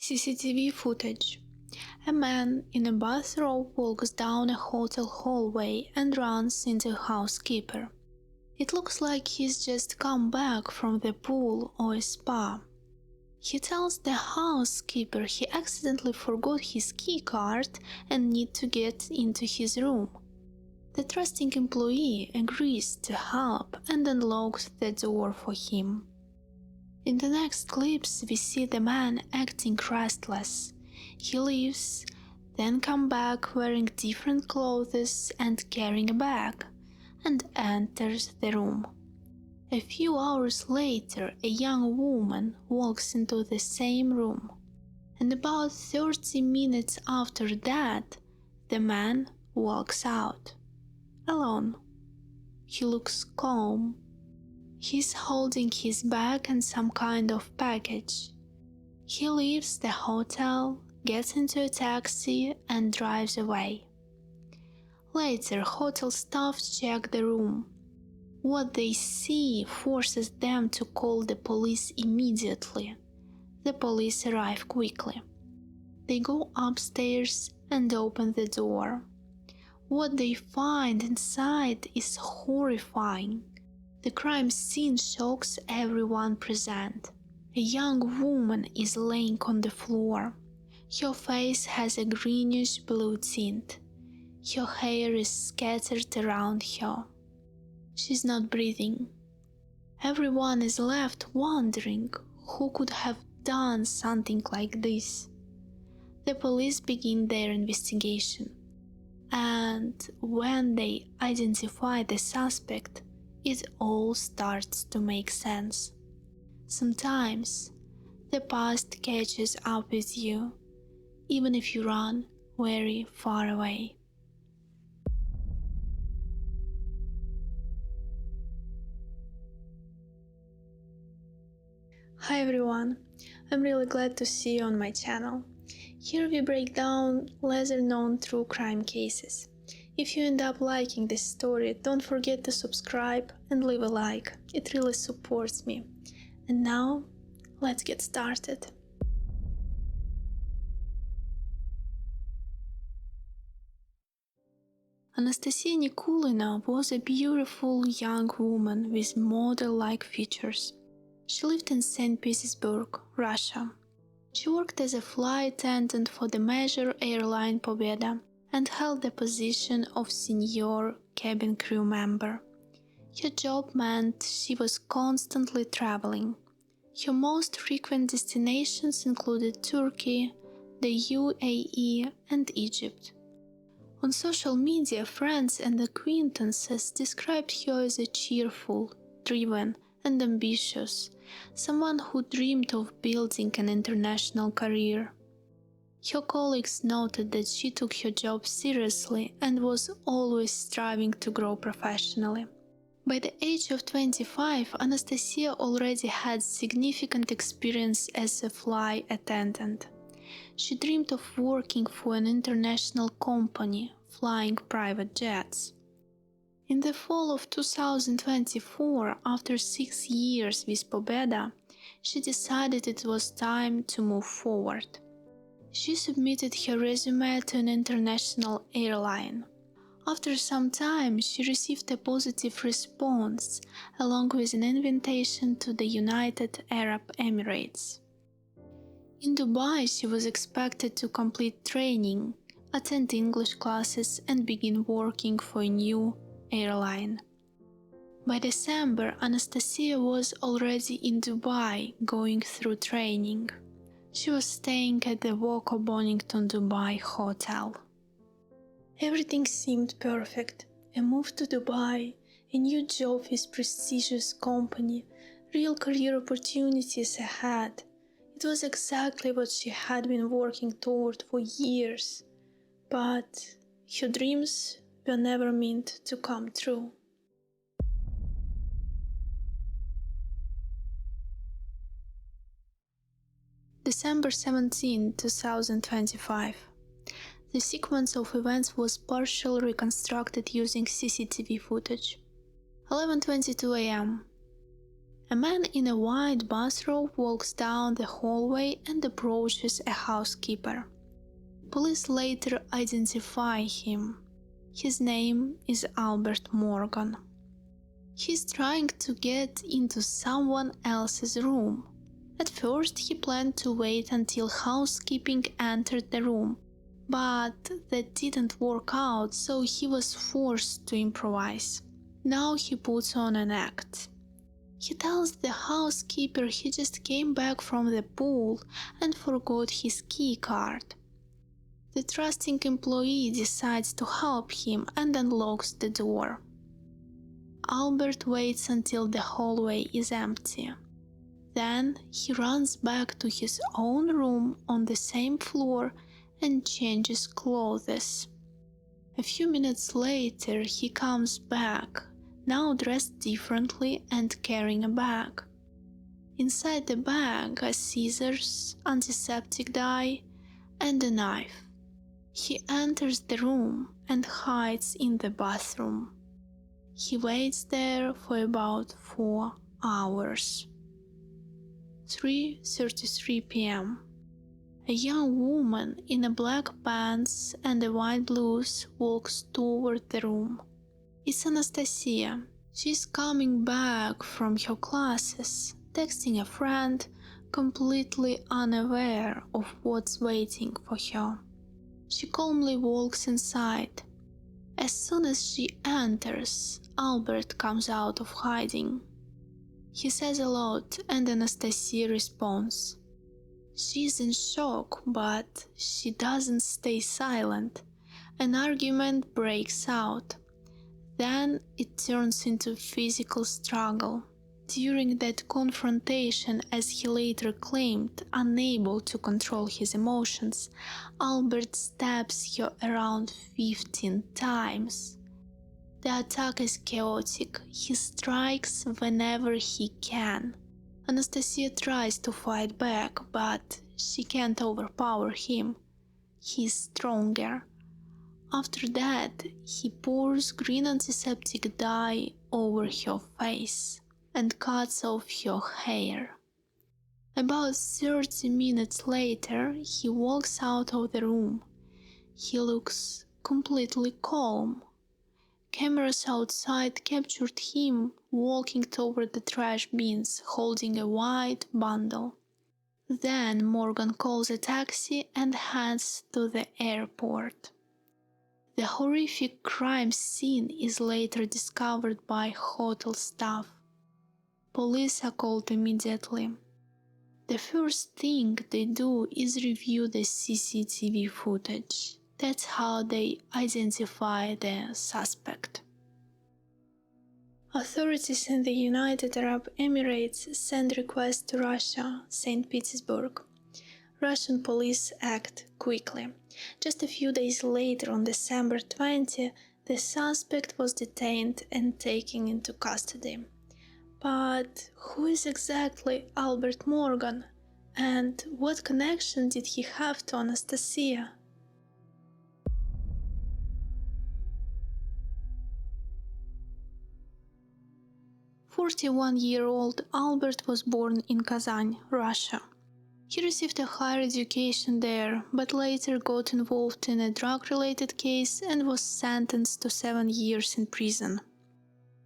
CCTV footage. A man in a bathrobe walks down a hotel hallway and runs into a housekeeper. It looks like he's just come back from the pool or a spa. He tells the housekeeper he accidentally forgot his key card and needs to get into his room. The trusting employee agrees to help and unlocks the door for him. In the next clips, we see the man acting restless. He leaves, then comes back wearing different clothes and carrying a bag, and enters the room. A few hours later, a young woman walks into the same room, and about 30 minutes after that, the man walks out, alone. He looks calm. He's holding his bag and some kind of package. He leaves the hotel, gets into a taxi, and drives away. Later, hotel staff check the room. What they see forces them to call the police immediately. The police arrive quickly. They go upstairs and open the door. What they find inside is horrifying. The crime scene shocks everyone present. A young woman is laying on the floor. Her face has a greenish blue tint. Her hair is scattered around her. She's not breathing. Everyone is left wondering who could have done something like this. The police begin their investigation, and when they identify the suspect, it all starts to make sense. Sometimes the past catches up with you, even if you run very far away. Hi everyone, I'm really glad to see you on my channel. Here we break down lesser known true crime cases. If you end up liking this story, don't forget to subscribe and leave a like, it really supports me. And now, let's get started. Anastasia Nikulina was a beautiful young woman with model-like features. She lived in St. Petersburg, Russia. She worked as a flight attendant for the major airline Pobeda and held the position of senior cabin crew member. Her job meant she was constantly traveling. Her most frequent destinations included Turkey, the UAE, and Egypt. On social media, friends and acquaintances described her as a cheerful, driven, and ambitious, someone who dreamed of building an international career. Her colleagues noted that she took her job seriously and was always striving to grow professionally. By the age of 25, Anastasia already had significant experience as a flight attendant. She dreamed of working for an international company, flying private jets. In the fall of 2024, after 6 years with Pobeda, she decided it was time to move forward. She submitted her resume to an international airline. After some time, she received a positive response, along with an invitation to the United Arab Emirates. In Dubai, she was expected to complete training, attend English classes, and begin working for a new airline. By December, Anastasia was already in Dubai, going through training. She was staying at the Waco Bonington Dubai hotel. Everything seemed perfect. A move to Dubai, a new job with prestigious company, real career opportunities ahead. It was exactly what she had been working toward for years. But her dreams were never meant to come true. December 17, 2025. The sequence of events was partially reconstructed using CCTV footage. 11:22 a.m. A man in a white bathrobe walks down the hallway and approaches a housekeeper. Police later identify him. His name is Albert Morgan. He's trying to get into someone else's room. At first, he planned to wait until housekeeping entered the room, but that didn't work out, so he was forced to improvise. Now he puts on an act. He tells the housekeeper he just came back from the pool and forgot his key card. The trusting employee decides to help him and unlocks the door. Albert waits until the hallway is empty. Then he runs back to his own room on the same floor and changes clothes. A few minutes later, he comes back, now dressed differently and carrying a bag. Inside the bag are scissors, antiseptic dye, and a knife. He enters the room and hides in the bathroom. He waits there for about 4 hours. 3:33 p.m. A young woman in a black pants and a white blouse walks toward the room. It's Anastasia. She's coming back from her classes, texting a friend, completely unaware of what's waiting for her. She calmly walks inside. As soon as she enters, Albert comes out of hiding. He says a lot and Anastasia responds. She's in shock, but she doesn't stay silent. An argument breaks out. Then it turns into physical struggle. During that confrontation, as he later claimed, unable to control his emotions, Albert stabs her around 15 times. The attack is chaotic. He strikes whenever he can. Anastasia tries to fight back, but she can't overpower him. He's stronger. After that, he pours green antiseptic dye over her face and cuts off her hair. About 30 minutes later, he walks out of the room. He looks completely calm. Cameras outside captured him walking toward the trash bins, holding a white bundle. Then Morgan calls a taxi and heads to the airport. The horrific crime scene is later discovered by hotel staff. Police are called immediately. The first thing they do is review the CCTV footage. That's how they identify the suspect. Authorities in the United Arab Emirates send requests to Russia, St. Petersburg. Russian police act quickly. Just a few days later, on December 20, the suspect was detained and taken into custody. But who is exactly Albert Morgan? And what connection did he have to Anastasia? 41-year-old Albert was born in Kazan, Russia. He received a higher education there, but later got involved in a drug-related case and was sentenced to 7 years in prison.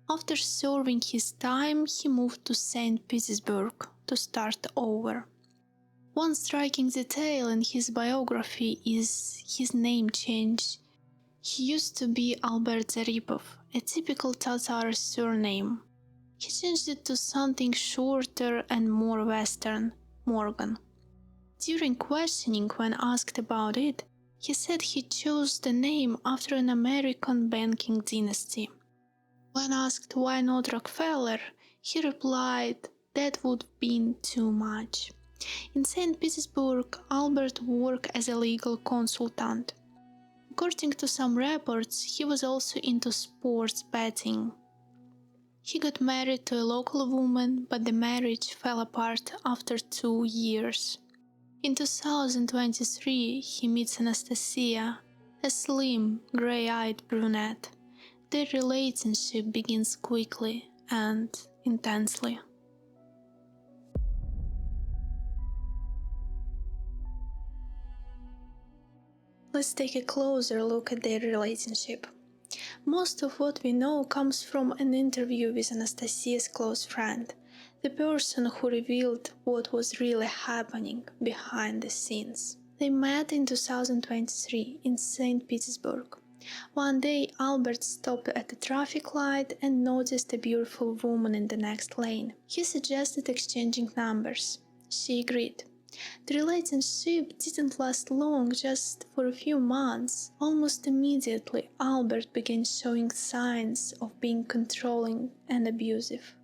After serving his time, he moved to St. Petersburg to start over. One striking detail in his biography is his name change. He used to be Albert Zaripov, a typical Tatar surname. He changed it to something shorter and more Western, Morgan. During questioning, when asked about it, he said he chose the name after an American banking dynasty. When asked why not Rockefeller, he replied that would have been too much. In St. Petersburg, Albert worked as a legal consultant. According to some reports, he was also into sports betting. He got married to a local woman, but the marriage fell apart after 2 years. In 2023, he meets Anastasia, a slim, gray-eyed brunette. Their relationship begins quickly and intensely. Let's take a closer look at their relationship. Most of what we know comes from an interview with Anastasia's close friend, the person who revealed what was really happening behind the scenes. They met in 2023 in St. Petersburg. One day, Albert stopped at a traffic light and noticed a beautiful woman in the next lane. He suggested exchanging numbers. She agreed. The relationship didn't last long, just for a few months. Almost immediately, Albert began showing signs of being controlling and abusive.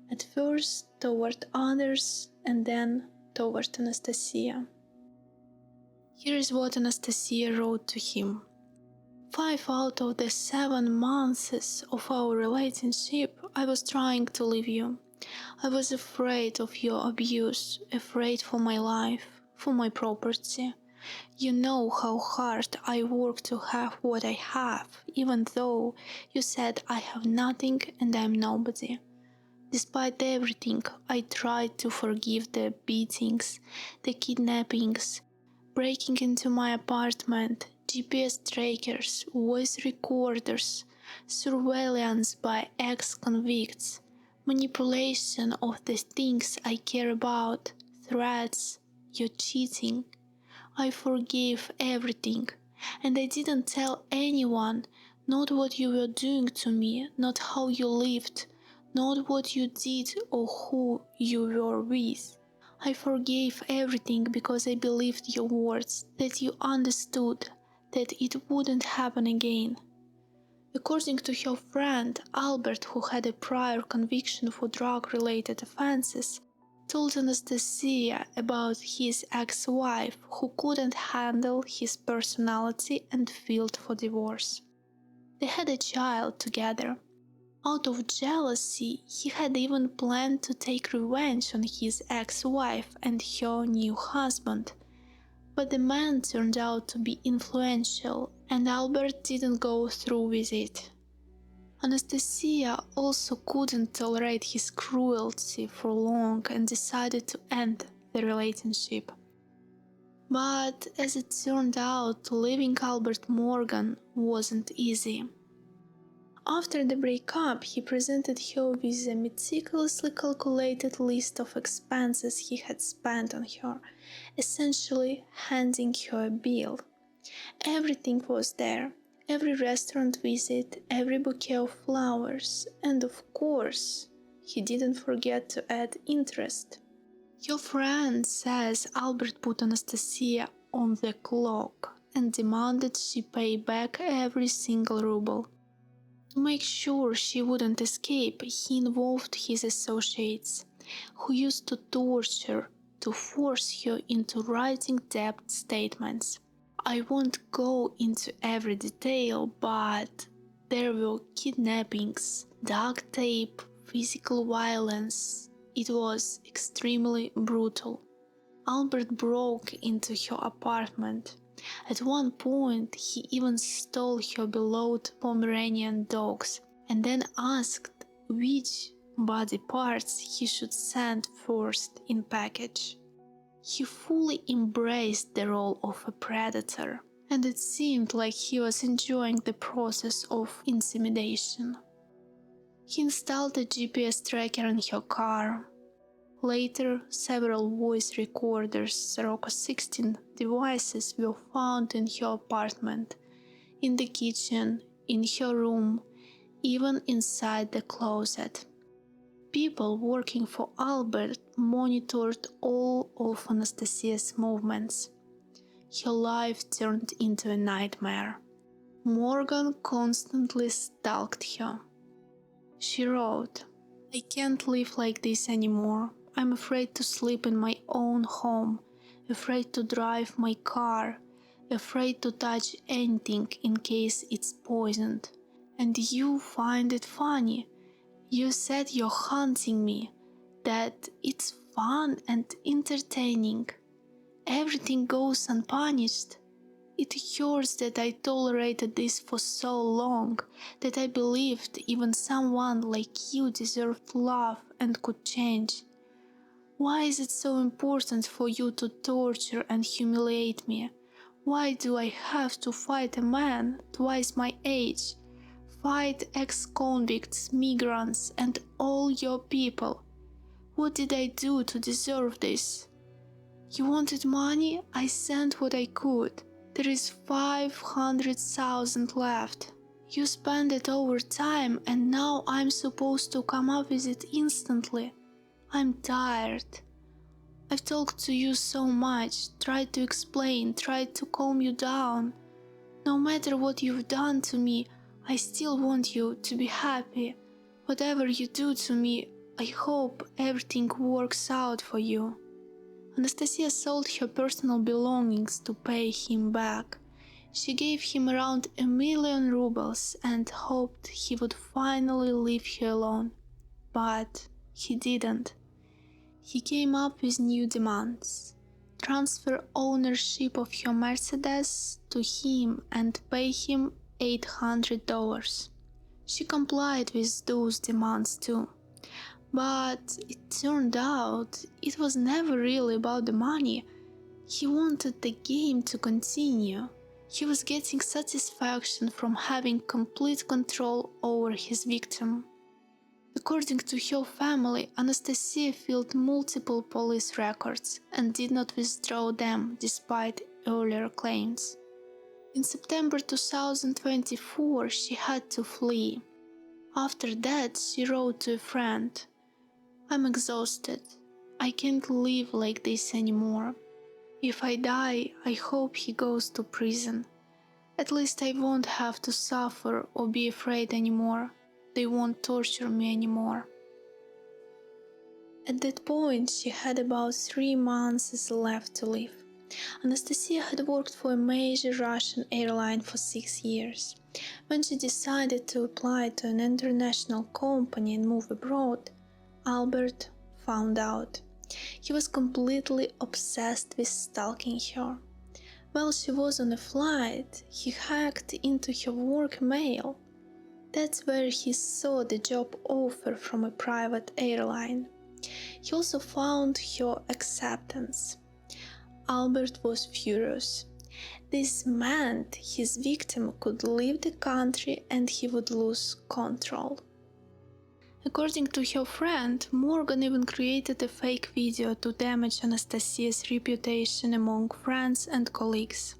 At first toward others, and then toward Anastasia. Here is what Anastasia wrote to him. 5 out of the 7 months of our relationship, I was trying to leave you. I was afraid of your abuse, afraid for my life, for my property. You know how hard I work to have what I have, even though you said I have nothing and I'm nobody. Despite everything, I tried to forgive the beatings, the kidnappings, breaking into my apartment, GPS trackers, voice recorders, surveillance by ex-convicts, manipulation of the things I care about, threats, your cheating. I forgave everything, and I didn't tell anyone, not what you were doing to me, not how you lived, not what you did or who you were with. I forgave everything because I believed your words, that you understood, that it wouldn't happen again. According to her friend, Albert, who had a prior conviction for drug-related offenses, told Anastasia about his ex-wife who couldn't handle his personality and filed for divorce. They had a child together. Out of jealousy, he had even planned to take revenge on his ex-wife and her new husband. But the man turned out to be influential, and Albert didn't go through with it. Anastasia also couldn't tolerate his cruelty for long and decided to end the relationship. But as it turned out, leaving Albert Morgan wasn't easy. After the breakup, he presented her with a meticulously calculated list of expenses he had spent on her, essentially handing her a bill. Everything was there, every restaurant visit, every bouquet of flowers, and of course, he didn't forget to add interest. Your friend says Albert put Anastasia on the clock and demanded she pay back every single ruble. To make sure she wouldn't escape, he involved his associates, who used to torture to force her into writing debt statements. I won't go into every detail, but there were kidnappings, duct tape, physical violence. It was extremely brutal. Albert broke into her apartment. At one point, he even stole her beloved Pomeranian dogs and then asked which body parts he should send first in package. He fully embraced the role of a predator, and it seemed like he was enjoying the process of intimidation. He installed a GPS tracker in her car. Later, several voice recorders, Sirocco 16 devices, were found in her apartment, in the kitchen, in her room, even inside the closet. People working for Albert monitored all of Anastasia's movements. Her life turned into a nightmare. Morgan constantly stalked her. She wrote, "I can't live like this anymore. I'm afraid to sleep in my own home, afraid to drive my car, afraid to touch anything in case it's poisoned. And you find it funny. You said you're hunting me, that it's fun and entertaining. Everything goes unpunished. It hurts that I tolerated this for so long, that I believed even someone like you deserved love and could change. Why is it so important for you to torture and humiliate me? Why do I have to fight a man twice my age? Fight ex-convicts, migrants, and all your people. What did I do to deserve this? You wanted money? I sent what I could. There is 500,000 left. You spent it over time and now I'm supposed to come up with it instantly. I'm tired. I've talked to you so much, tried to explain, tried to calm you down. No matter what you've done to me, I still want you to be happy. Whatever you do to me, I hope everything works out for you. Anastasia sold her personal belongings to pay him back. She gave him around 1,000,000 rubles and hoped he would finally leave her alone. But he didn't. He came up with new demands. Transfer ownership of her Mercedes to him and pay him $800. She complied with those demands too. But it turned out it was never really about the money. He wanted the game to continue. He was getting satisfaction from having complete control over his victim. According to her family, Anastasia filed multiple police records and did not withdraw them despite earlier claims. In September 2024, she had to flee. After that, she wrote to a friend, "I'm exhausted. I can't live like this anymore. If I die, I hope he goes to prison. At least I won't have to suffer or be afraid anymore. They won't torture me anymore." At that point, she had about 3 months left to live. Anastasia had worked for a major Russian airline for 6 years. When she decided to apply to an international company and move abroad, Albert found out. He was completely obsessed with stalking her. While she was on a flight, he hacked into her work mail. That's where he saw the job offer from a private airline. He also found her acceptance. Albert was furious. This meant his victim could leave the country and he would lose control. According to her friend, Morgan even created a fake video to damage Anastasia's reputation among friends and colleagues.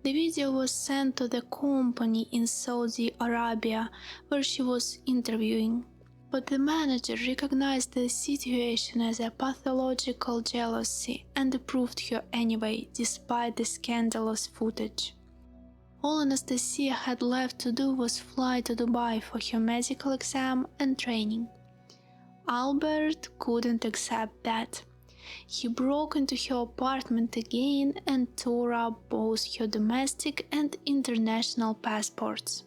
The video was sent to the company in Saudi Arabia where she was interviewing, but the manager recognized the situation as a pathological jealousy and approved her anyway, despite the scandalous footage. All Anastasia had left to do was fly to Dubai for her medical exam and training. Albert couldn't accept that. He broke into her apartment again and tore up both her domestic and international passports.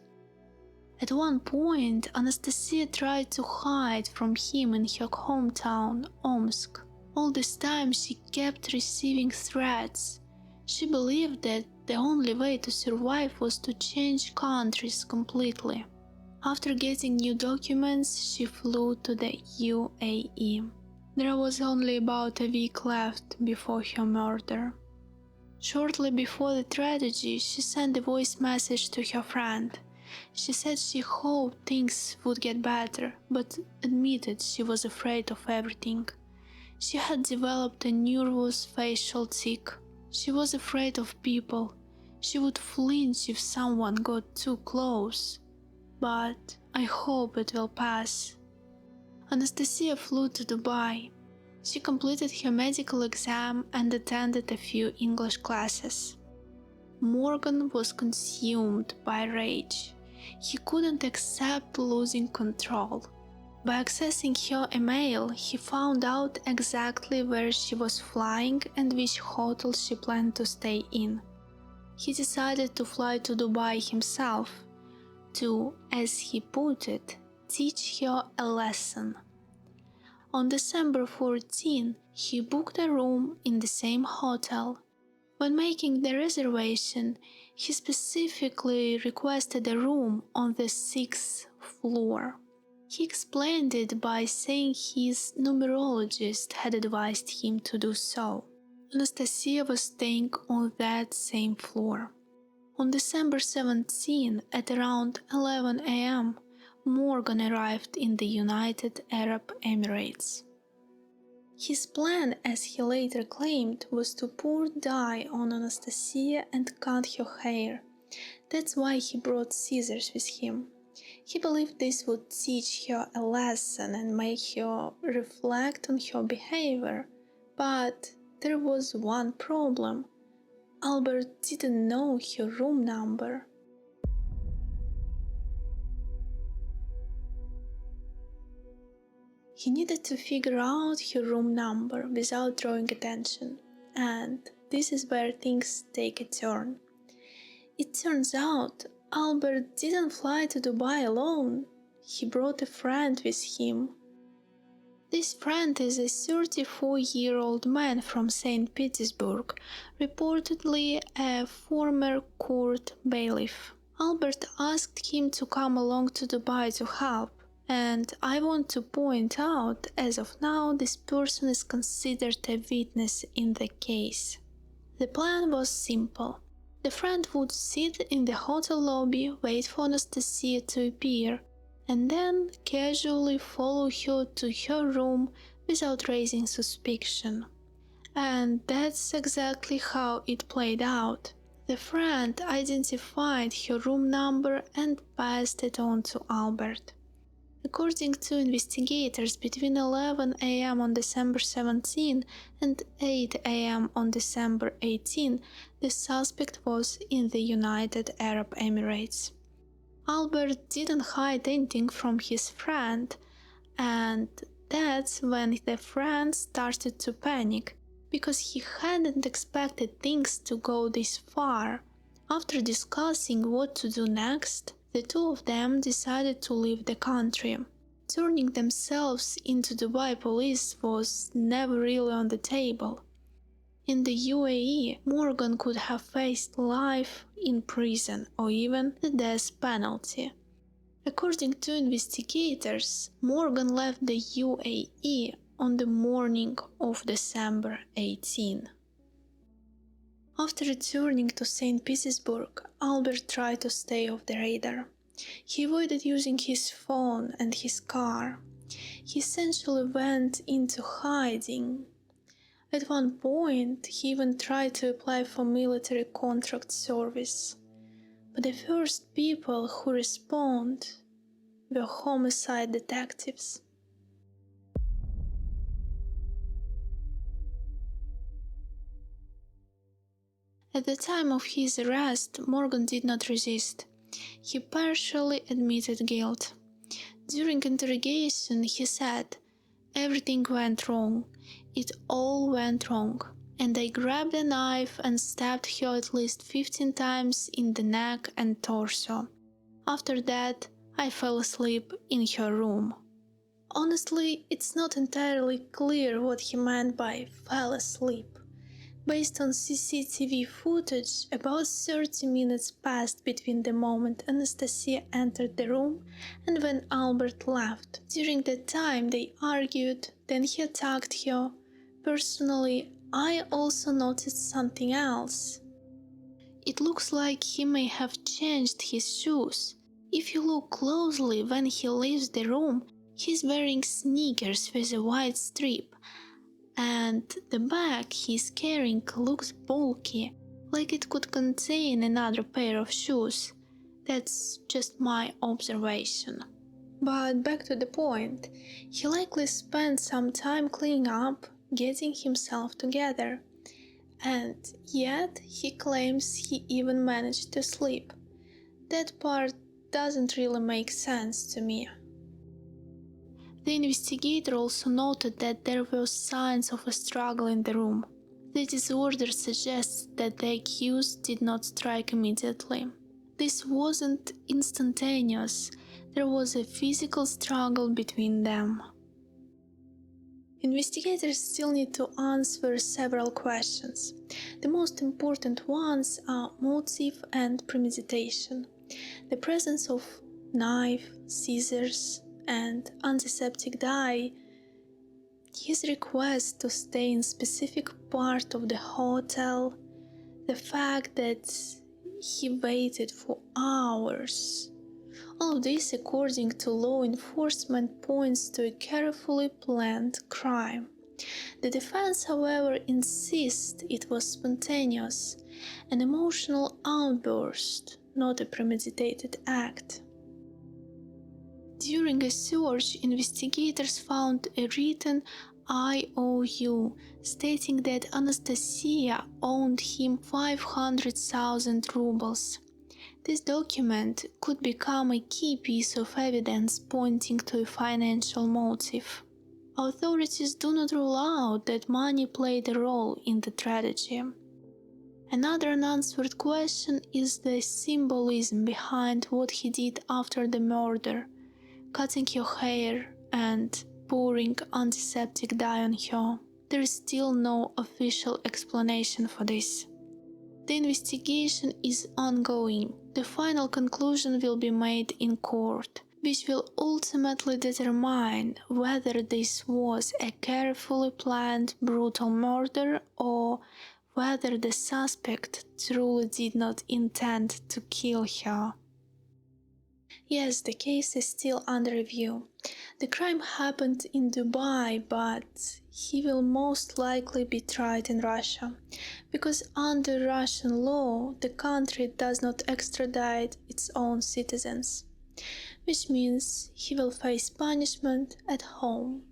At one point, Anastasia tried to hide from him in her hometown, Omsk. All this time she kept receiving threats. She believed that the only way to survive was to change countries completely. After getting new documents, she flew to the UAE. There was only about a week left before her murder. Shortly before the tragedy, she sent a voice message to her friend. She said she hoped things would get better, but admitted she was afraid of everything. She had developed a nervous facial tic. She was afraid of people. She would flinch if someone got too close. But I hope it will pass. Anastasia flew to Dubai. She completed her medical exam and attended a few English classes. Morgan was consumed by rage. He couldn't accept losing control. By accessing her email, he found out exactly where she was flying and which hotel she planned to stay in. He decided to fly to Dubai himself to, as he put it, teach her a lesson. On December 14, he booked a room in the same hotel. When making the reservation, he specifically requested a room on the 6th floor. He explained it by saying his numerologist had advised him to do so. Anastasia was staying on that same floor. On December 17, at around 11 a.m., Morgan arrived in the United Arab Emirates. His plan, as he later claimed, was to pour dye on Anastasia and cut her hair. That's why he brought scissors with him. He believed this would teach her a lesson and make her reflect on her behavior. But there was one problem. Albert didn't know her room number. He needed to figure out her room number without drawing attention, and this is where things take a turn. It turns out Albert didn't fly to Dubai alone. He brought a friend with him. This friend is a 34-year-old man from St. Petersburg, reportedly a former court bailiff. Albert asked him to come along to Dubai to help, and I want to point out, as of now, this person is considered a witness in the case. The plan was simple. The friend would sit in the hotel lobby, wait for Anastasia to appear, and then casually follow her to her room without raising suspicion. And that's exactly how it played out. The friend identified her room number and passed it on to Albert. According to investigators, between 11 a.m. on December 17 and 8 a.m. on December 18, the suspect was in the United Arab Emirates. Albert didn't hide anything from his friend, and that's when the friend started to panic, because he hadn't expected things to go this far. After discussing what to do next, the two of them decided to leave the country. Turning themselves into Dubai police was never really on the table. In the UAE, Morgan could have faced life in prison or even the death penalty. According to investigators, Morgan left the UAE on the morning of December 18. After returning to St. Petersburg, Albert tried to stay off the radar. He avoided using his phone and his car. He essentially went into hiding. At one point, he even tried to apply for military contract service. But the first people who responded were homicide detectives. At the time of his arrest, Morgan did not resist. He partially admitted guilt. During interrogation, he said, "Everything went wrong. It all went wrong. And I grabbed a knife and stabbed her at least 15 times in the neck and torso. After that, I fell asleep in her room." Honestly, it's not entirely clear what he meant by "fell asleep." Based on CCTV footage, about 30 minutes passed between the moment Anastasia entered the room and when Albert left. During that time, they argued, then he attacked her. Personally, I also noticed something else. It looks like he may have changed his shoes. If you look closely when he leaves the room, he's wearing sneakers with a white strip. And the bag he's carrying looks bulky, like it could contain another pair of shoes. That's just my observation. But back to the point, he likely spent some time cleaning up, getting himself together. And yet he claims he even managed to sleep. That part doesn't really make sense to me. The investigator also noted that there were signs of a struggle in the room. The disorder suggests that the accused did not strike immediately. This wasn't instantaneous. There was a physical struggle between them. Investigators still need to answer several questions. The most important ones are motive and premeditation. The presence of knife, scissors, and antiseptic dye His request to stay in specific part of the hotel, the fact that he waited for hours. All of this, according to law enforcement, points to a carefully planned crime. The defense, however, insists it was spontaneous, an emotional outburst, not a premeditated act. During a search, investigators found a written IOU stating that Anastasia owed him 500,000 rubles. This document could become a key piece of evidence pointing to a financial motive. Authorities do not rule out that money played a role in the tragedy. Another unanswered question is the symbolism behind what he did after the murder, cutting your hair and pouring antiseptic dye on her. There is still no official explanation for this. The investigation is ongoing. The final conclusion will be made in court, which will ultimately determine whether this was a carefully planned brutal murder or whether the suspect truly did not intend to kill her. Yes, the case is still under review. The crime happened in Dubai, but he will most likely be tried in Russia, because under Russian law, the country does not extradite its own citizens, which means he will face punishment at home.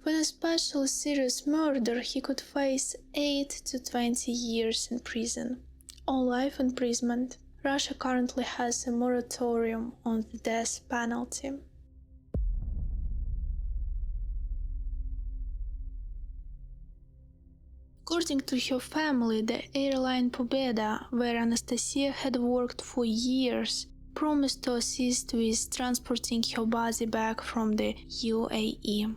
For an especially serious murder, he could face 8 to 20 years in prison, or life imprisonment. Russia currently has a moratorium on the death penalty. According to her family, the airline Pobeda, where Anastasia had worked for years, promised to assist with transporting her body back from the UAE.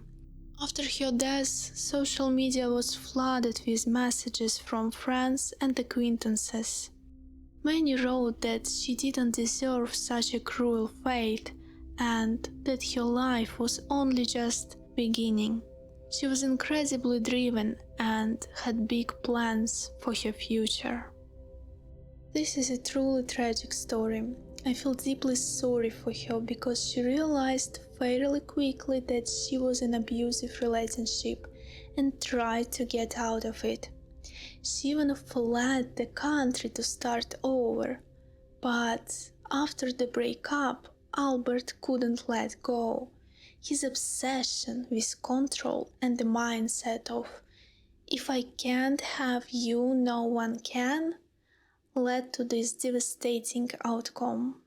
After her death, social media was flooded with messages from friends and acquaintances. Many wrote that she didn't deserve such a cruel fate and that her life was only just beginning. She was incredibly driven and had big plans for her future. This is a truly tragic story. I feel deeply sorry for her because she realized fairly quickly that she was in an abusive relationship and tried to get out of it. She even fled the country to start over, but after the breakup, Albert couldn't let go. His obsession with control and the mindset of "if I can't have you, no one can" led to this devastating outcome.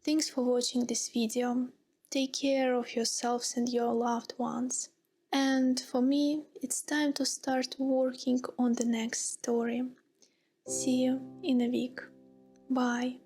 Thanks for watching this video. Take care of yourselves and your loved ones. And for me, it's time to start working on the next story. See you in a week. Bye.